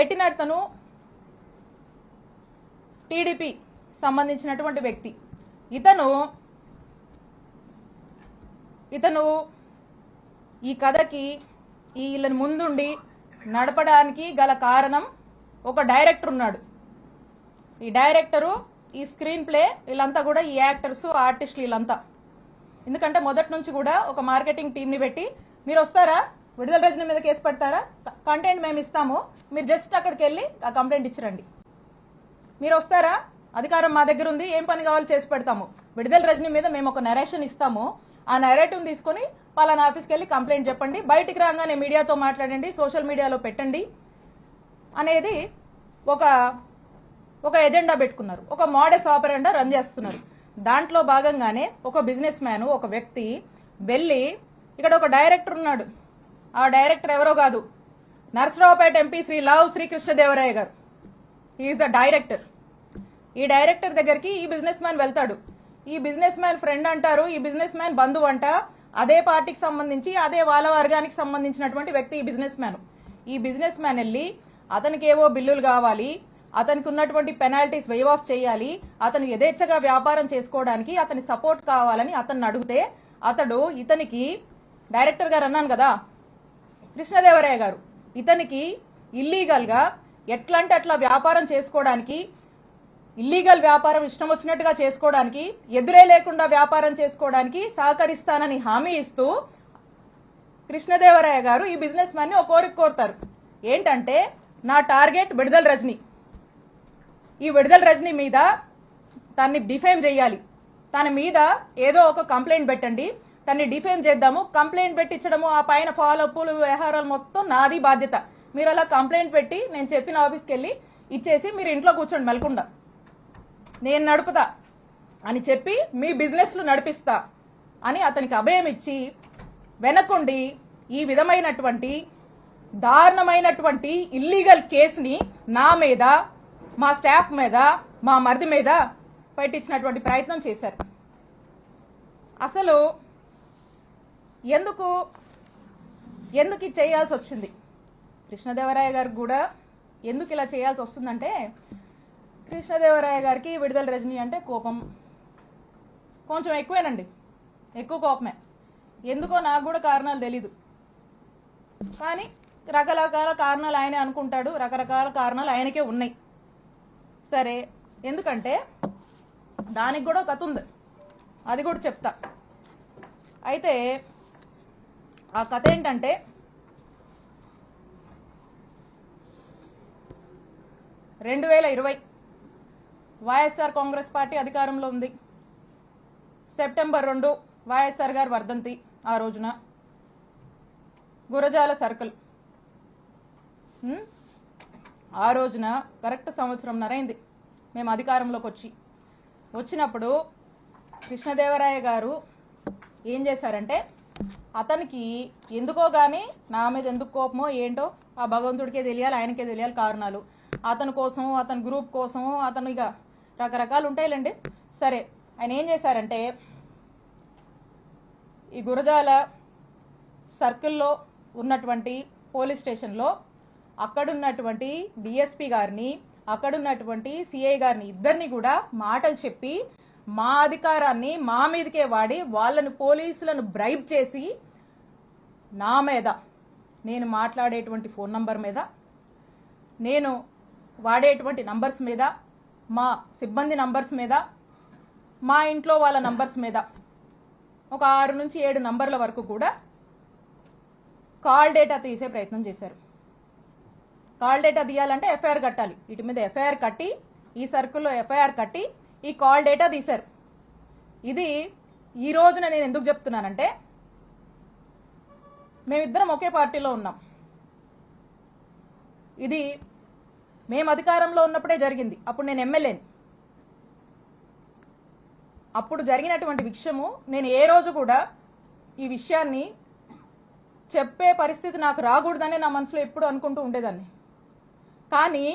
పెట్టినతను TDP సంబంధించినటువంటి వ్యక్తి. ఇతను ఈ కథకి వీళ్ళని ముందుండి నడపడానికి గల కారణం ఒక డైరెక్టర్ ఉన్నాడు. ఈ డైరెక్టరు, ఈ స్క్రీన్ ప్లే, వీళ్ళంతా కూడా ఈ యాక్టర్స్, ఆర్టిస్టులు వీళ్ళంతా. ఎందుకంటే మొదటి నుంచి కూడా ఒక మార్కెటింగ్ టీంని పెట్టి, మీరు వస్తారా, విడుదల రజనీ మీద కేసు పెడతారా, కంటెంట్ మేము ఇస్తాము, మీరు జస్ట్ అక్కడికి వెళ్ళి ఆ కంప్లైంట్ ఇచ్చిరండి, మీరు వస్తారా, అధికారం మా దగ్గర ఉంది, ఏం పని కావాలో చేసి పెడతాము, విడుదల రజనీ మీద మేము ఒక నరేషన్ ఇస్తాము, ఆ నరేటివ్ తీసుకుని పలానా ఆఫీస్కి వెళ్ళి కంప్లైంట్ చెప్పండి, బయటికి రాగానే మీడియాతో మాట్లాడండి, సోషల్ మీడియాలో పెట్టండి అనేది ఒక ఎజెండా పెట్టుకున్నారు. ఒక మోడస్ ఆపరెండా రన్ చేస్తున్నారు. దాంట్లో భాగంగానే ఒక బిజినెస్ మ్యాన్, ఒక వ్యక్తి వెళ్ళి, ఇక్కడ ఒక డైరెక్టర్ ఉన్నాడు, ఆ డైరెక్టర్ ఎవరో కాదు, నరసరావుపేట ఎంపీ శ్రీ లావు శ్రీకృష్ణదేవరాయ గారు. He's the director. ఈ డైరెక్టర్ దగ్గరికి ఈ బిజినెస్ మ్యాన్ వెళ్తాడు. ఈ బిజినెస్ మ్యాన్ ఫ్రెండ్ అంటారు, ఈ బిజినెస్ మ్యాన్ బంధువు అంట, అదే పార్టీకి సంబంధించి అదే వాళ్ళ వర్గానికి సంబంధించినటువంటి వ్యక్తి ఈ బిజినెస్ మ్యాన్. ఈ బిజినెస్ మ్యాన్ వెళ్ళి అతనికి ఏవో బిల్లులు కావాలి, అతనికి ఉన్నటువంటి పెనాల్టీస్ వేవ్ ఆఫ్ చేయాలి, అతను యథేచ్ఛగా వ్యాపారం చేసుకోవడానికి అతని సపోర్ట్ కావాలని అతన్ని అడిగితే, అతడు ఇతనికి డైరెక్టర్ గారు అన్నాను కదా కృష్ణదేవరాయ గారు, ఇతనికి ఇల్లీగల్ గా ఎట్లంటే అట్లా వ్యాపారం చేసుకోవడానికి, ఇల్లీగల్ వ్యాపారం ఇష్టం వచ్చినట్టుగా చేసుకోవడానికి, ఎదురే లేకుండా వ్యాపారం చేసుకోవడానికి సహకరిస్తానని హామీ ఇస్తూ కృష్ణదేవరాయ గారు ఈ బిజినెస్ మ్యాన్ ని ఒక కోరిక కోరుతారు. ఏంటంటే, నా టార్గెట్ విడుదల రజనీ, ఈ విడుదల రజనీ మీద తన్ని డిఫేమ్ చేయాలి, తన మీద ఏదో ఒక కంప్లైంట్ పెట్టండి, తన్ని డిఫేమ్ చేద్దాము, కంప్లైంట్ పెట్టించడము, ఆ పైన ఫాలోఅప్లు వ్యవహారాలు మొత్తం నాది బాధ్యత, మీరు అలా కంప్లైంట్ పెట్టి నేను చెప్పిన ఆఫీస్కి వెళ్ళి ఇచ్చేసి మీరు ఇంట్లో కూర్చోండి మెలకుండా, నేను నడుపుతా అని చెప్పి మీ బిజినెస్లు నడిపిస్తా అని అతనికి అభయం ఇచ్చి వెనకుండి ఈ విధమైనటువంటి దారుణమైనటువంటి ఇల్లీగల్ కేసుని నా మీద, మా స్టాఫ్ మీద, మా మరిది మీద పెట్టించినటువంటి ప్రయత్నం చేశారు. అసలు ఎందుకు ఇది చేయాల్సి వచ్చింది, కృష్ణదేవరాయ గారికి కూడా ఎందుకు ఇలా చేయాల్సి వస్తుందంటే, కృష్ణదేవరాయ గారికి విడుదల రజనీ అంటే కోపం కొంచెం ఎక్కువేనండి, ఎక్కువ కోపమే. ఎందుకో నాకు కూడా కారణాలు తెలీదు, కానీ రకరకాల కారణాలు ఆయనే అనుకుంటాడు, రకరకాల కారణాలు ఆయనకే ఉన్నాయి. సరే, ఎందుకంటే దానికి కూడా కథ ఉంది, అది కూడా చెప్తా. అయితే ఆ కథ ఏంటంటే, వైఎస్ఆర్ కాంగ్రెస్ పార్టీ అధికారంలో ఉంది. సెప్టెంబర్ 2 వైఎస్ఆర్ గారు వర్ధంతి. ఆ రోజున గురజాల సర్కిల్, ఆ రోజున కరెక్ట్ సంవత్సరంన్నర అయింది మేము అధికారంలోకి వచ్చినప్పుడు కృష్ణదేవరాయ గారు ఏం చేశారంటే, అతనికి ఎందుకో గాని నా మీద ఎందుకు కోపమో ఏంటో ఆ భగవంతుడికే తెలియాలి, ఆయనకే తెలియాలి కారణాలు. అతని కోసం, అతని గ్రూప్ కోసం, అతను ఇక రకరకాలు ఉంటాయిలేండి. సరే, ఆయన ఏం చేశారంటే, ఈ గురజాల సర్కిల్లో ఉన్నటువంటి పోలీస్ స్టేషన్లో అక్కడున్నటువంటి డిఎస్పీ గారిని, అక్కడున్నటువంటి సిఐ గారిని, ఇద్దరిని కూడా మాటలు చెప్పి మా అధికారాన్ని మా మీదకే వాడి వాళ్ళని, పోలీసులను బ్రైబ్ చేసి నా మీద, నేను మాట్లాడేటువంటి ఫోన్ నంబర్ మీద, నేను వాడేటువంటి నంబర్స్ మీద, మా సిబ్బంది నంబర్స్ మీద, మా ఇంట్లో వాళ్ళ నంబర్స్ మీద ఒక 6 నుంచి 7 నంబర్ల వరకు కూడా కాల్ డేటా తీసే ప్రయత్నం చేశారు. కాల్ డేటా తీయాలంటే ఎఫ్ఐఆర్ కట్టాలి, వీటి మీద ఎఫ్ఐఆర్ కట్టి, ఈ సర్కిల్లో ఎఫ్ఐఆర్ కట్టి ఈ కాల్ డేటా తీశారు. ఇది ఈ రోజున నేను ఎందుకు చెప్తున్నానంటే, మేమిద్దరం ఒకే పార్టీలో ఉన్నాం. ఇది మేము అధికారంలో ఉన్నప్పుడే జరిగింది, అప్పుడు నేను ఎమ్మెల్యేని. అప్పుడు జరిగినటువంటి విషయము నేను ఏ రోజు కూడా ఈ విషయాన్ని చెప్పే పరిస్థితి నాకు రాకూడదని నా మనసులో ఎప్పుడు అనుకుంటూ ఉండేదాన్ని. కానీ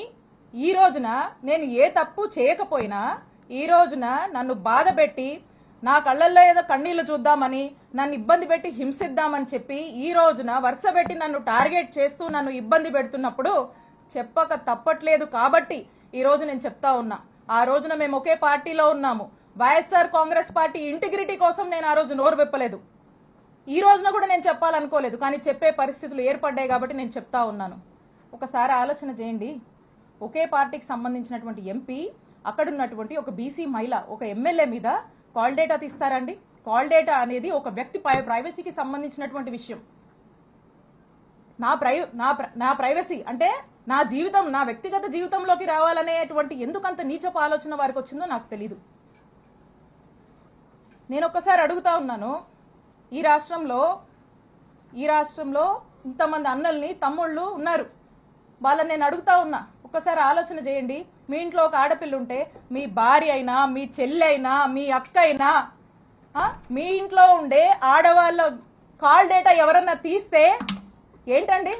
ఈ రోజున నేను ఏ తప్పు చేయకపోయినా, ఈ రోజున నన్ను బాధ పెట్టి, నా కళ్ళల్లో ఏదో కన్నీళ్లు చూద్దామని, నన్ను ఇబ్బంది పెట్టి హింసిద్దామని చెప్పి ఈ రోజున వరుస పెట్టి నన్ను టార్గెట్ చేస్తూ నన్ను ఇబ్బంది పెడుతున్నప్పుడు చెప్పక తప్పట్లేదు కాబట్టి ఈ రోజు నేను చెప్తా ఉన్నా. ఆ రోజున మేము ఒకే పార్టీలో ఉన్నాము. వైఎస్ఆర్ కాంగ్రెస్ పార్టీ ఇంటిగ్రిటీ కోసం నేను ఆ రోజు నోరు విప్పలేదు. ఈ రోజున కూడా నేను చెప్పాలనుకోలేదు, కానీ చెప్పే పరిస్థితులు ఏర్పడ్డాయి కాబట్టి నేను చెప్తా ఉన్నాను. ఒకసారి ఆలోచన చేయండి. ఒకే పార్టీకి సంబంధించినటువంటి ఎంపీ, అక్కడున్నటువంటి ఒక బీసీ మహిళ, ఒక ఎమ్మెల్యే మీద కాల్ డేటా తీస్తారండి? కాల్ డేటా అనేది ఒక వ్యక్తి ప్రైవసీకి సంబంధించినటువంటి విషయం. నా ప్రైవసీ అంటే నా జీవితం, నా వ్యక్తిగత జీవితంలోకి రావాలనేటువంటి ఎందుకంత నీచపు ఆలోచన వారికి వచ్చిందో నాకు తెలీదు. నేను ఒక్కసారి అడుగుతా ఉన్నాను, ఈ రాష్ట్రంలో ఇంతమంది అన్నల్ని, తమ్ముళ్ళు ఉన్నారు. వాళ్ళని నేను అడుగుతా ఉన్నా, ఒక్కసారి ఆలోచన చేయండి. మీ ఇంట్లో ఒక ఆడపిల్ల ఉంటే, మీ భార్య అయినా, మీ చెల్లి అయినా, మీ అక్క అయినా, మీ ఇంట్లో ఉండే ఆడవాళ్ళ కాల్ డేటా ఎవరన్నా తీస్తే ఏంటండి?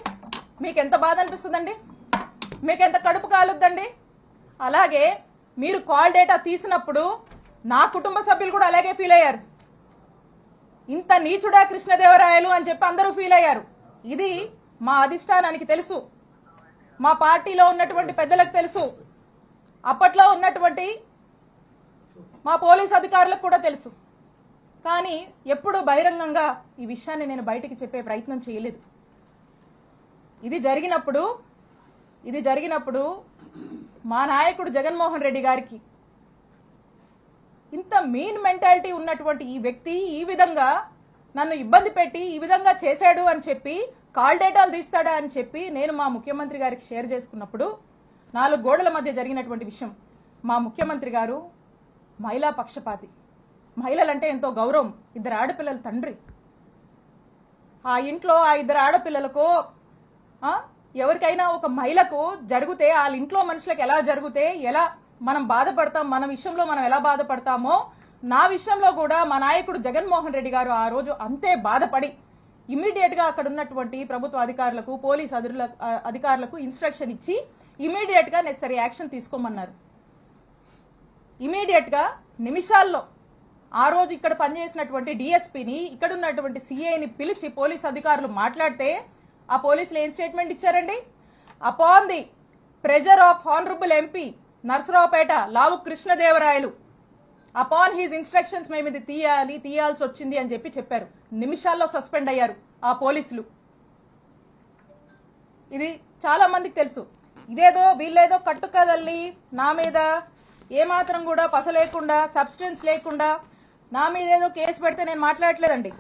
మీకు ఎంత బాధ అనిపిస్తుందండి? మీకు ఎంత కడుపు కాలుద్దండి? అలాగే మీరు కాల్ డేటా తీసినప్పుడు నా కుటుంబ సభ్యులు కూడా అలాగే ఫీల్ అయ్యారు. ఇంత నీచుడా కృష్ణదేవరాయలు అని చెప్పి అందరూ ఫీల్ అయ్యారు. ఇది మా అధిష్టానానికి తెలుసు, మా పార్టీలో ఉన్నటువంటి పెద్దలకు తెలుసు, అప్పట్లో ఉన్నటువంటి మా పోలీస్ అధికారులకు కూడా తెలుసు. కానీ ఎప్పుడు బహిరంగంగా ఈ విషయాన్ని నేను బయటికి చెప్పే ప్రయత్నం చేయలేదు. ఇది జరిగినప్పుడు మా నాయకుడు జగన్మోహన్ రెడ్డి గారికి ఇంత మీన్ మెంటాలిటీ ఉన్నటువంటి ఈ వ్యక్తి ఈ విధంగా నన్ను ఇబ్బంది పెట్టి ఈ విధంగా చేశాడు అని చెప్పి, కాల్ డేటాలు తీస్తాడా అని చెప్పి నేను మా ముఖ్యమంత్రి గారికి షేర్ చేసుకున్నప్పుడు, 4 గోడల మధ్య జరిగినటువంటి విషయం. మా ముఖ్యమంత్రి గారు మహిళా పక్షపాతి, మహిళలంటే ఎంతో గౌరవం, 2 ఆడపిల్లల తండ్రి. ఆ ఇంట్లో ఆ 2 ఆడపిల్లలకు ఎవరికైనా ఒక మహిళకు జరిగితే, వాళ్ళ ఇంట్లో మనుషులకు ఎలా జరిగితే ఎలా మనం బాధపడతాం, మన విషయంలో మనం ఎలా బాధపడతామో, నా విషయంలో కూడా మా నాయకుడు జగన్మోహన్ రెడ్డి గారు ఆ రోజు అంతే బాధపడి ఇమీడియట్ గా అక్కడ ఉన్నటువంటి ప్రభుత్వ అధికారులకు, పోలీస్ అధికారులకు ఇన్స్ట్రక్షన్ ఇచ్చి ఇమీడియట్ గా నెసరీ యాక్షన్ తీసుకోమన్నారు. ఇమీడియట్ గా నిమిషాల్లో ఆ రోజు ఇక్కడ పనిచేసినటువంటి డిఎస్పీని, ఇక్కడ ఉన్నటువంటి సిఐని పిలిచి పోలీస్ అధికారులు మాట్లాడితే ఆ పోలీసులు ఏం స్టేట్మెంట్ ఇచ్చారండి? Upon the pressure of honourable MP Narasaraopet Lavu Krishnadevarayalu, upon his instructions మేము ఇది తీయాల్సి వచ్చింది అని చెప్పారు. నిమిషాల్లో సస్పెండ్ అయ్యారు ఆ పోలీసులు. ఇది చాలా మందికి తెలుసు. ఇదేదో వీళ్ళేదో కట్టుకదల్లి నా మీద ఏమాత్రం కూడా పస లేకుండా, సబ్స్టెన్స్ లేకుండా నా మీద ఏదో కేసు పెడితే నేను మాట్లాడట్లేదండి.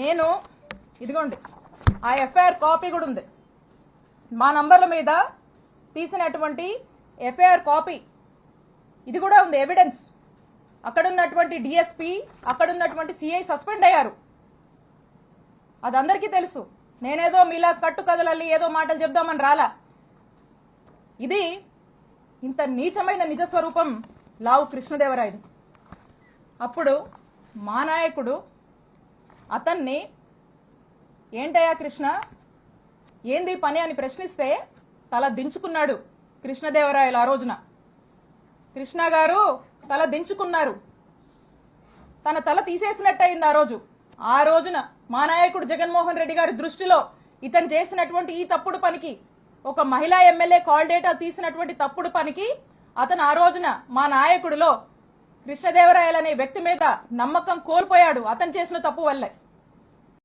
నేను ఇదిగోండి ఆ ఎఫ్ఐఆర్ కాపీ కూడా ఉంది. మా నంబర్ల మీద తీసినటువంటి ఎఫ్ఐఆర్ కాపీ ఇది కూడా ఉంది, ఎవిడెన్స్. అక్కడున్నటువంటి డిఎస్పీ, అక్కడున్నటువంటి సిఐ సస్పెండ్ అయ్యారు. అది అందరికీ తెలుసు. నేనేదో మీలా కట్టు కదలల్లి ఏదో మాటలు చెప్దామని రాలా. ఇది ఇంత నీచమైన నిజస్వరూపం లావు కృష్ణదేవరాయది. అప్పుడు మా నాయకుడు అతన్ని ఏంటయ్యా కృష్ణ, ఏంది పని అని ప్రశ్నిస్తే తల దించుకున్నాడు కృష్ణదేవరాయలు. ఆ రోజున కృష్ణ గారు తల దించుకున్నారు. తన తల తీసేసినట్టయింది ఆ రోజున మా నాయకుడు జగన్మోహన్ రెడ్డి గారి దృష్టిలో ఇతను చేసినటువంటి ఈ తప్పుడు పనికి, ఒక మహిళా ఎమ్మెల్యే కాల్ డేటా తీసినటువంటి తప్పుడు పనికి అతను ఆ రోజున మా నాయకుడిలో కృష్ణదేవరాయలు అనే వ్యక్తి మీద నమ్మకం కోల్పోయాడు, అతను చేసిన తప్పు వల్లే.